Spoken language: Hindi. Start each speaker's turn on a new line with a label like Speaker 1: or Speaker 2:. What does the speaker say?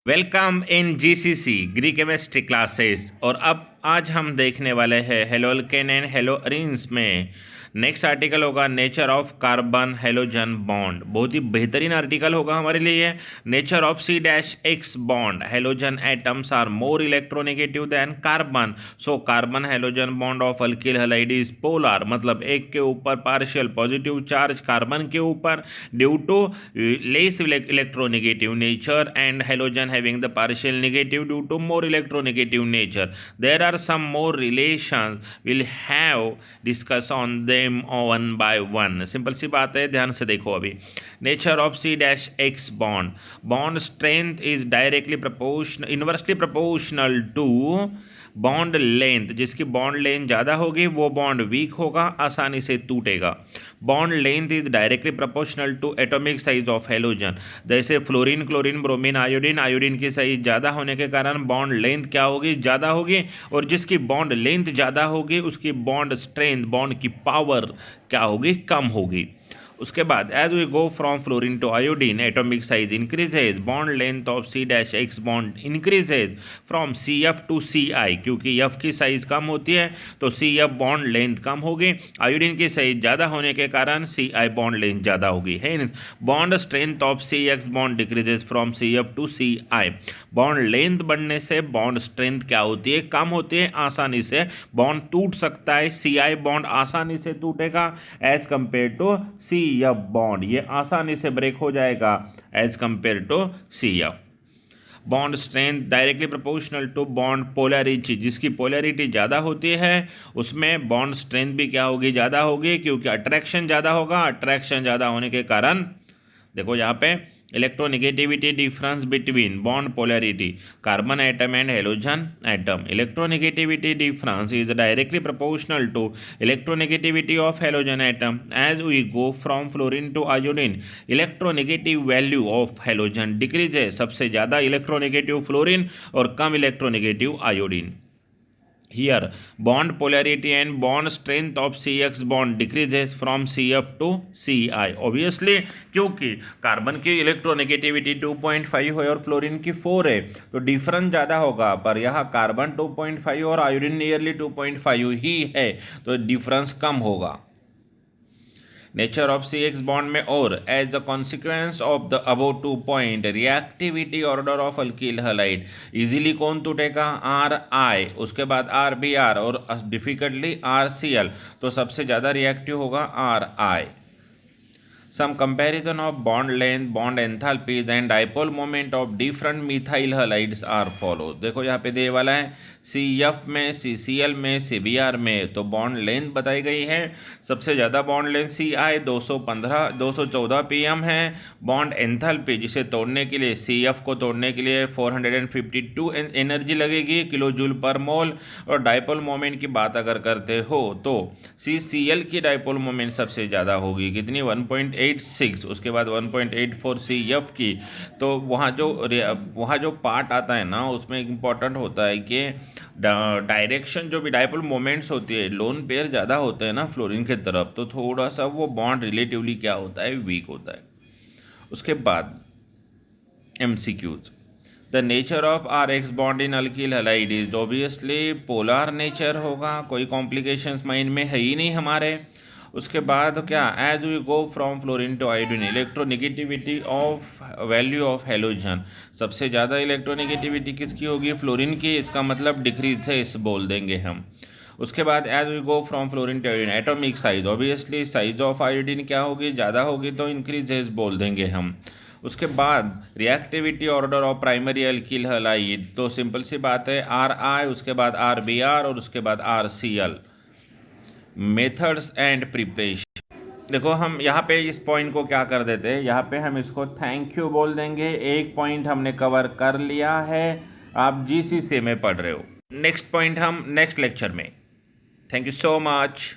Speaker 1: वेलकम इन जीसीसी ग्री केमिस्ट्री क्लासेस। और अब आज हम देखने वाले हैं हेलोल्केन एंड हेलोअरीन्स में नेक्स्ट आर्टिकल होगा nature of carbon halogen bond. बहुत ही बेहतरीन आर्टिकल होगा हमारे लिए। Nature of C-X bond halogen atoms are more electronegative than carbon, so carbon halogen bond of alkyl halide is polar, मतलब एक के ऊपर पार्शियल पॉजिटिव चार्ज कार्बन के ऊपर due to less electronegative nature and halogen having the partial negative due to more electronegative nature. There are some more relations, we'll have discuss on them one by one. Simple सी बात है, ध्यान से देखो अभी। Nature of C-X bond strength is directly proportional inversely proportional to bond length. जिसकी बॉन्ड लेंथ ज़्यादा होगी वो बॉन्ड वीक होगा, आसानी से टूटेगा। Bond length is directly proportional to atomic size of halogen. जैसे fluorine, chlorine, bromine, iodine, iodine की साइज ज़्यादा होने के कारण बॉन्ड लेंथ क्या होगी, ज़्यादा होगी। और जिसकी बॉन्ड लेंथ ज़्यादा होगी उसकी बॉन्ड स्ट्रेंथ, बॉन्ड की पावर क्या होगी, कम होगी। उसके बाद as we go from fluorine to iodine atomic size increases, bond length of C-X bond increases from CF to CI, क्योंकि F की साइज कम होती है तो CF बॉन्ड लेंथ कम होगी। आयोडीन की साइज ज़्यादा होने के कारण CI बॉन्ड लेंथ ज़्यादा होगी। है bond strength of C-X bond decreases from CF to CI। Bond length बढ़ने से बॉन्ड स्ट्रेंथ क्या होती है, कम होती है, आसानी से बॉन्ड टूट सकता है। CI बॉन्ड आसानी से टूटेगा as compare to CF bond, ये आसानी से ब्रेक हो जाएगा as compare to CF। Bond strength directly proportional to bond polarity, जिसकी पोलैरिटी ज़्यादा होती है उसमें बॉन्ड स्ट्रेंथ भी क्या होगी, ज़्यादा होगी, क्योंकि अट्रैक्शन ज़्यादा होगा। अट्रैक्शन ज़्यादा होने के कारण देखो यहाँ पे electronegativity difference between bond polarity carbon atom and halogen atom. Electronegativity difference is directly proportional to electronegativity of halogen atom. As we go from fluorine to iodine electronegative value of halogen decreases, सबसे ज़्यादा इलेक्ट्रोनेगेटिव फ्लोरीन और कम electronegative iodine. Here, bond polarity and bond strength of C-X bond decreases from CF to CI. Obviously, क्योंकि कार्बन की इलेक्ट्रोनेगेटिविटी 2.5 है और फ्लोरीन की 4 है तो डिफरेंस ज़्यादा होगा, पर यहाँ कार्बन 2.5 और आयोडीन नियरली 2.5 ही है तो डिफरेंस कम होगा। नेचर ऑफ C-X बॉन्ड में और as the consequence of the above 2 point reactivity order of alkyl halide easily कौन टूटेगा, RI, उसके बाद RBr और डिफिकल्टली RCl, तो सबसे ज़्यादा रिएक्टिव होगा RI। Some comparison of bond length, bond enthalpies and dipole moment of different methyl halides are followed। देखो यहाँ पे दे वाला है CF में, CCl में, CBr में, तो बॉन्ड लेंथ बताई गई है। सबसे ज़्यादा बॉन्ड लेंथ CI 214 pm है। बॉन्ड एंथैल्पी जिसे तोड़ने के लिए, CF को तोड़ने के लिए 452 एनर्जी लगेगी किलो जूल पर मोल। और डाइपोल मोमेंट की बात अगर करते हो तो CCl की डाइपोल मोमेंट सबसे ज़्यादा होगी, कितनी, 1.86, उसके बाद 1.84 CF की। तो वहाँ जो पार्ट आता है ना उसमें इम्पॉर्टेंट होता है कि डायरेक्शन जो भी डाइपोल मोमेंट्स होती है, लोन पेयर ज़्यादा होते हैं ना फ्लोरीन की तरफ, तो थोड़ा सा वो बॉन्ड रिलेटिवली क्या होता है, वीक होता है। उसके बाद MCQs, the nature of RX bond in alkyl halide is obviously polar nature होगा, कोई कॉम्प्लिकेशंस माइंड में है ही नहीं हमारे। उसके बाद क्या, as we go from fluorine to iodine electronegativity of value of halogen, सबसे ज़्यादा इलेक्ट्रोनेगेटिविटी किसकी होगी, फ्लोरीन की, इसका मतलब डिक्रीज है इस बोल देंगे हम। उसके बाद as we go from fluorine to iodine atomic size, obviously size of iodine क्या होगी, ज़्यादा होगी तो इंक्रीज है बोल देंगे हम। उसके बाद reactivity order of primary alkyl halide, तो सिंपल सी बात है RI, उसके बाद RBr और उसके बाद RCl। मेथड्स एंड प्रिपरेशन, देखो हम यहाँ पे इस पॉइंट को क्या कर देते हैं, यहाँ पे हम इसको थैंक यू बोल देंगे। एक पॉइंट हमने कवर कर लिया है, आप GCC में पढ़ रहे हो। नेक्स्ट पॉइंट हम नेक्स्ट लेक्चर में। Thank you so much.